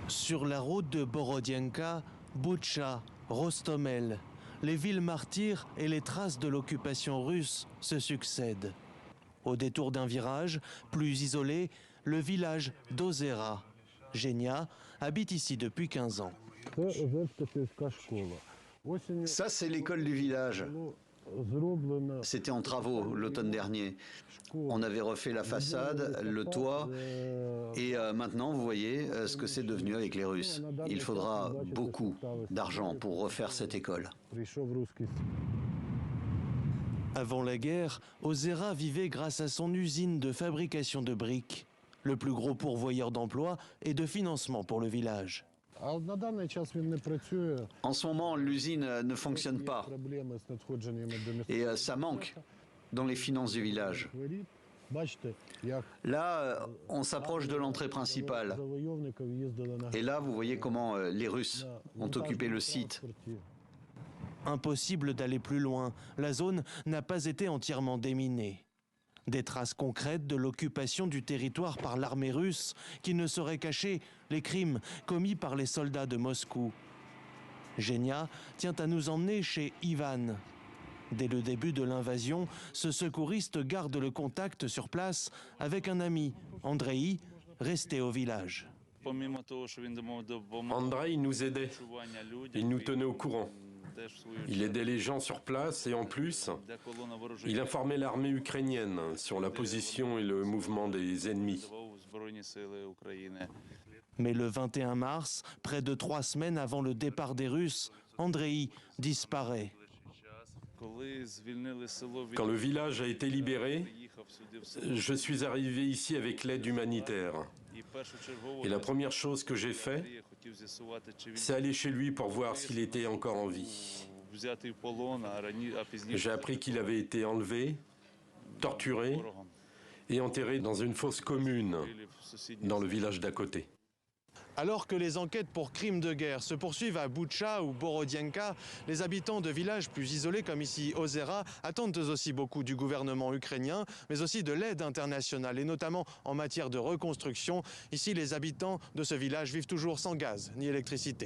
Sur la route de Borodianka, Boutcha, Rostomel, les villes martyrs et les traces de l'occupation russe se succèdent. Au détour d'un virage, plus isolé, le village d'Ozera. Genia habite ici depuis 15 ans. Ça, c'est l'école du village. C'était en travaux l'automne dernier. On avait refait la façade, le toit, et maintenant, vous voyez ce que c'est devenu avec les Russes. Il faudra beaucoup d'argent pour refaire cette école. Avant la guerre, Ozera vivait grâce à son usine de fabrication de briques, le plus gros pourvoyeur d'emplois et de financement pour le village. En ce moment, l'usine ne fonctionne pas et ça manque dans les finances du village. Là, on s'approche de l'entrée principale. Et là, vous voyez comment les Russes ont occupé le site. Impossible d'aller plus loin, la zone n'a pas été entièrement déminée. Des traces concrètes de l'occupation du territoire par l'armée russe qui ne saurait cacher les crimes commis par les soldats de Moscou. Genia tient à nous emmener chez Ivan. Dès le début de l'invasion, ce secouriste garde le contact sur place avec un ami, Andrei, resté au village. Andrei nous aidait, il nous tenait au courant. Il aidait les gens sur place et en plus, il informait l'armée ukrainienne sur la position et le mouvement des ennemis. Mais le 21 mars, près de 3 semaines avant le départ des Russes, Andrei disparaît. Quand le village a été libéré, je suis arrivé ici avec l'aide humanitaire. Et la première chose que j'ai fait, c'est aller chez lui pour voir s'il était encore en vie. J'ai appris qu'il avait été enlevé, torturé et enterré dans une fosse commune dans le village d'à côté. Alors que les enquêtes pour crimes de guerre se poursuivent à Boutcha ou Borodianka, les habitants de villages plus isolés comme ici Ozera attendent aussi beaucoup du gouvernement ukrainien, mais aussi de l'aide internationale et notamment en matière de reconstruction. Ici, les habitants de ce village vivent toujours sans gaz ni électricité.